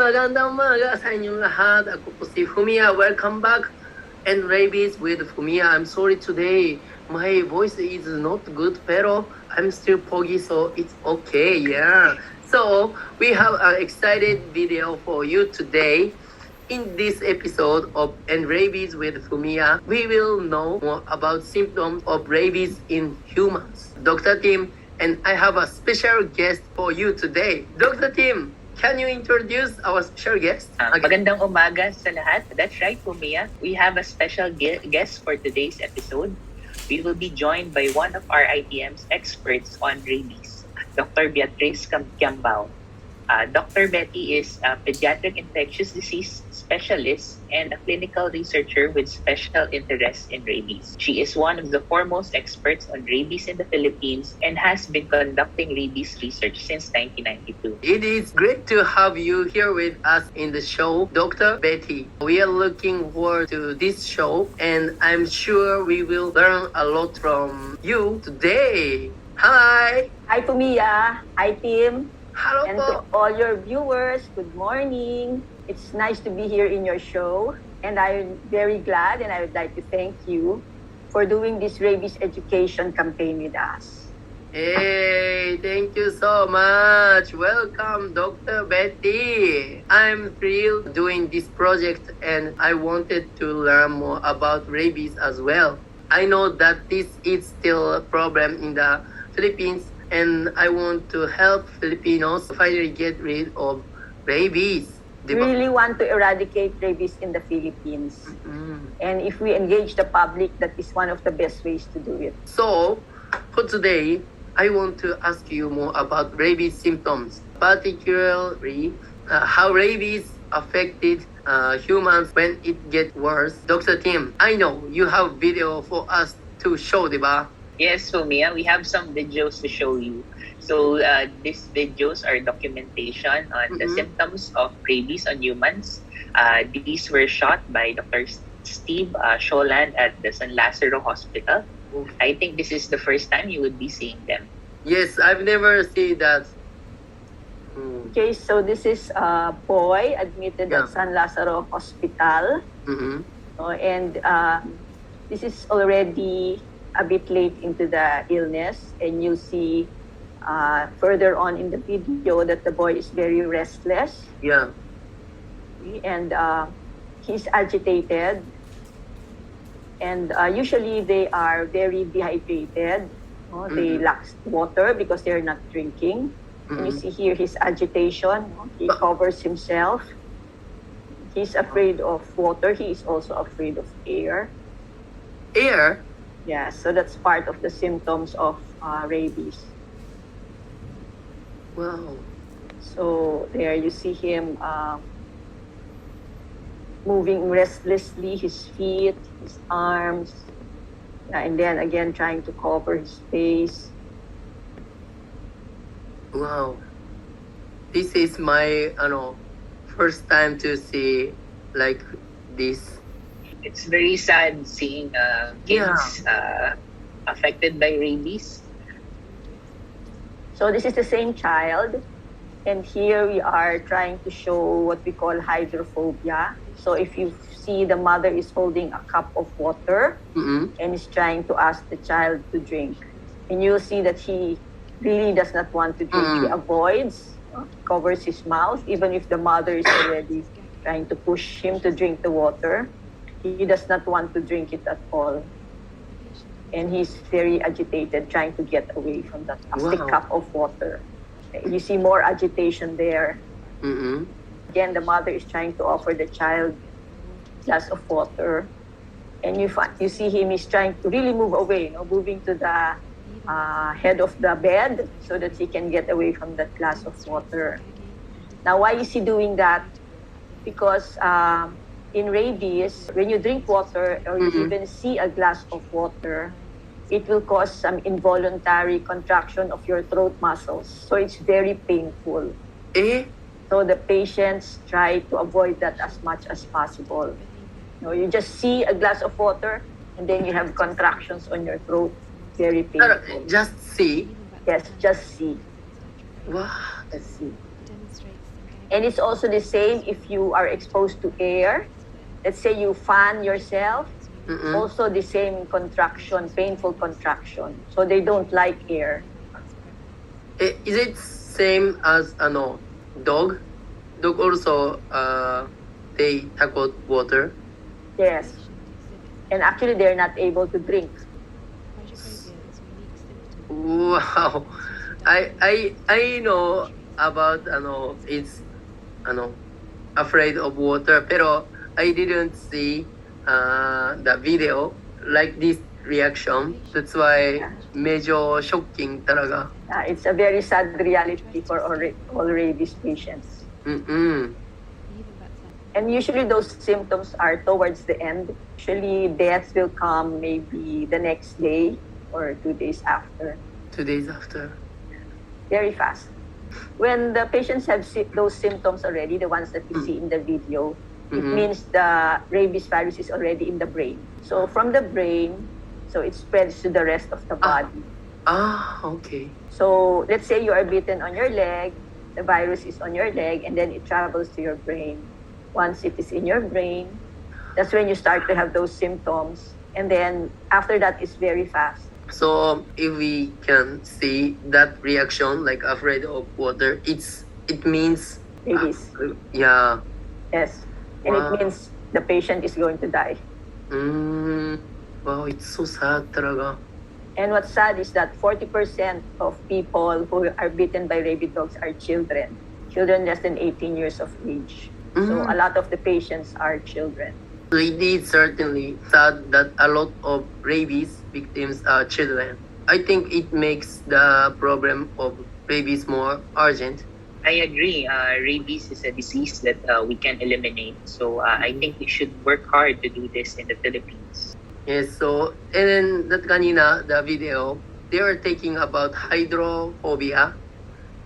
magandang umaga sa inyong lahat. Ako po si Fumiya. Welcome back and Rabies with Fumiya. I'm sorry today. My voice is not good, pero I'm still foggy, so it's okay. Yeah. So, we have an excited video for you today. In this episode of And Rabies with Fumiya, we will know more about symptoms of rabies in humans. Dr. Tim, and I have a special guest for you today. Dr. Tim, can you introduce our special guest? Magandang umaga sa lahat. That's right, Fumiya. We have a special guest for today's episode. We will be joined by one of our RITM's experts on rabies, Dr. Beatriz Quiambao. Dr. Betty is a Pediatric Infectious Disease Specialist and a clinical researcher with special interest in rabies. She is one of the foremost experts on rabies in the Philippines and has been conducting rabies research since 1992. It is great to have you here with us in the show, Dr. Betty. We are looking forward to this show, and I'm sure we will learn a lot from you today. Hi! Hi, Fumiya. Hi, Tim. Hello And po! to all your viewers, good morning. It's nice to be here in your show. And I'm very glad and I would like to thank you for doing this rabies education campaign with us. Hey, thank you so much. Welcome, Dr. Betty. I'm thrilled doing this project and I wanted to learn more about rabies as well. I know that this is still a problem in the Philippines and I want to help Filipinos finally get rid of rabies. We really want to eradicate rabies in the Philippines. Mm. And if we engage the public, that is one of the best ways to do it. So, for today, I want to ask you more about rabies symptoms, particularly how rabies affected humans when it gets worse. Dr. Tim, I know you have video for us to show, diba? Yes, Fumiya, we have some videos to show you. So these videos are documentation on the symptoms of rabies on humans. These were shot by Dr. Steve Sholand at the San Lazaro Hospital. I think this is the first time you would be seeing them. Yes, I've never seen that. Okay, so this is a boy admitted Yeah. at San Lazaro Hospital. Mm-hmm. And this is already a bit late into the illness, and you'll see further on in the video that the boy is very restless Yeah. and he's agitated, and usually they are very dehydrated. They lack water because they're not drinking. And you see here his agitation. He covers himself. He's afraid of water. He is also afraid of air. Air? Yeah, so that's part of the symptoms of rabies. Wow. So there you see him moving restlessly, his feet, his arms, and then again trying to cover his face. Wow. This is my first time to see like this. It's very sad seeing kids affected by rabies. So this is the same child, and here we are trying to show what we call hydrophobia. So if you see, the mother is holding a cup of water and is trying to ask the child to drink, and you'll see that he really does not want to drink. He avoids, covers his mouth, even if the mother is already trying to push him to drink the water. He does not want to drink it at all. And he's very agitated, trying to get away from that plastic cup of water. You see more agitation there. Again, the mother is trying to offer the child a glass of water. And you see him is trying to really move away, moving to the head of the bed so that he can get away from that glass of water. Now, why is he doing that? Because in rabies, when you drink water or you even see a glass of water, it will cause some involuntary contraction of your throat muscles. So it's very painful. So the patients try to avoid that as much as possible. You just see a glass of water and then you have contractions on your throat. Very painful. Just see? Yes, just see. Wow. Just see. And it's also the same if you are exposed to air. Let's say you fan yourself, also the same contraction, painful contraction. So they don't like air. Is it same as dog? Dog also they tackle water. Yes. And actually they're not able to drink. Wow, I know about it's afraid of water, pero I didn't see the video like this reaction. That's why medyo shocking talaga. It's a very sad reality for all rabies patients. And usually those symptoms are towards the end. Usually death will come maybe the next day or 2 days after. 2 days after. Very fast. When the patients have those symptoms already, the ones that you see in the video, it means the rabies virus is already in the brain. So from the brain, so it spreads to the rest of the body. Okay. So let's say you are bitten on your leg, the virus is on your leg, and then it travels to your brain. Once it is in your brain, that's when you start to have those symptoms. And then after that, it's very fast. So if we can see that reaction, like afraid of water, it means Rabies. Yeah. Yes. And it means the patient is going to die. Wow, it's so sad talaga. And what's sad is that 40% of people who are bitten by rabid dogs are children less than 18 years of age. So a lot of the patients are children. So it is certainly sad that a lot of rabies victims are children. I think it makes the problem of rabies more urgent. I agree. Rabies is a disease that we can eliminate. So I think we should work hard to do this in the Philippines. Yes, so, and then that kanina, the video, they were taking about hydrophobia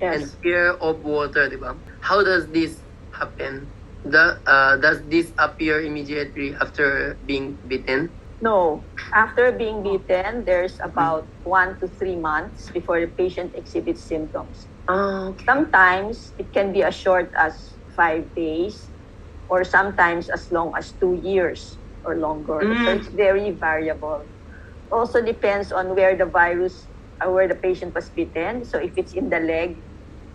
and fear of water, di ba? How does this happen? Does this appear immediately after being bitten? No. After being bitten, there's about 1 to 3 months before the patient exhibits symptoms. Okay. Sometimes it can be as short as 5 days or sometimes as long as 2 years or longer. So it's very variable. Also depends on where the virus or where the patient was bitten. So if it's in the leg,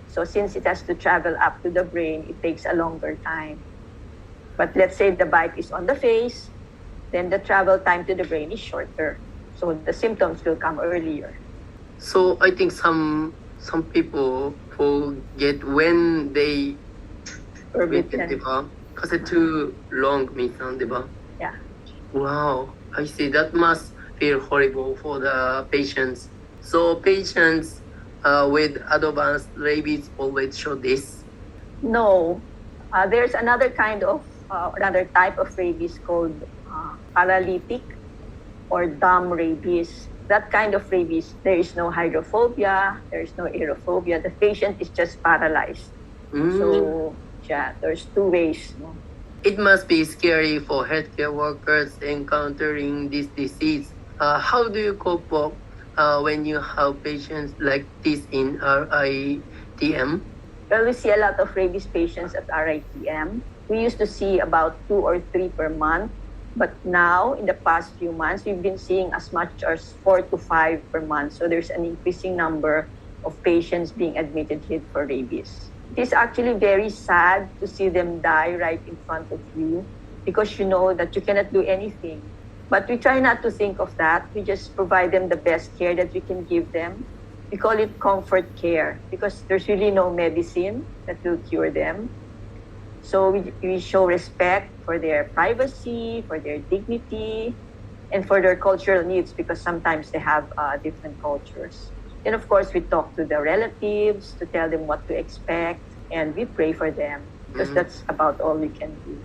so since it has to travel up to the brain, it takes a longer time. But let's say the bite is on the face, then the travel time to the brain is shorter. So the symptoms will come earlier. So I think some people forget when they Or bitten, bitten. di ba? Kasi too long minsan, di ba? Yeah. Wow, I see. That must feel horrible for the patients. So patients with advanced rabies always show this? No. There's another kind of, another type of rabies called paralytic or dumb rabies. That kind of rabies, there is no hydrophobia, there is no aerophobia. The patient is just paralyzed. So, yeah, there's 2 ways. No? It must be scary for healthcare workers encountering this disease. How do you cope up when you have patients like this in RITM? Well, we see a lot of rabies patients at RITM. We used to see about 2 or 3 per month. But now, in the past few months, we've been seeing as much as 4 to 5 per month. So there's an increasing number of patients being admitted here for rabies. It is actually very sad to see them die right in front of you because you know that you cannot do anything. But we try not to think of that. We just provide them the best care that we can give them. We call it comfort care because there's really no medicine that will cure them. So we show respect for their privacy, for their dignity, and for their cultural needs because sometimes they have different cultures. And of course, we talk to the relatives to tell them what to expect, and we pray for them because that's about all we can do.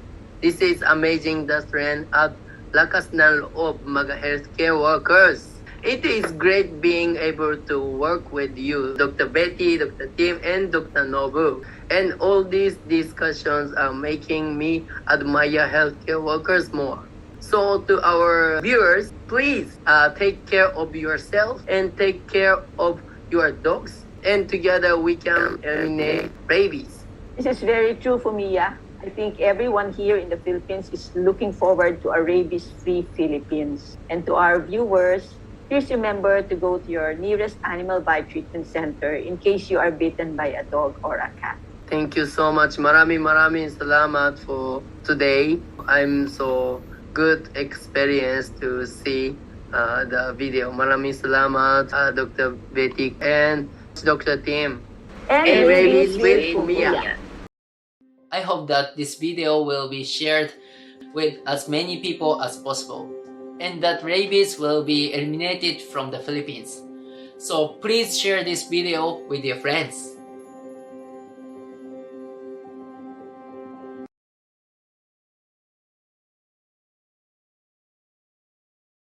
This is amazing, the strength at lakas ng loob mga healthcare workers. It is great being able to work with you, Dr. Betty, Dr. Tim, and Dr. Nobu. And all these discussions are making me admire healthcare workers more. So to our viewers, please take care of yourself and take care of your dogs. And together we can eliminate rabies. This is very true, Fumiya. I think everyone here in the Philippines is looking forward to a rabies-free Philippines. And to our viewers, please remember to go to your nearest animal bite treatment center in case you are bitten by a dog or a cat. Thank you so much. Maraming salamat for today. I'm so good experience to see the video. Maraming salamat, Dr. Betty and Dr. Tim. And Rabies with Fumiya. I hope that this video will be shared with as many people as possible and that rabies will be eliminated from the Philippines. So please share this video with your friends.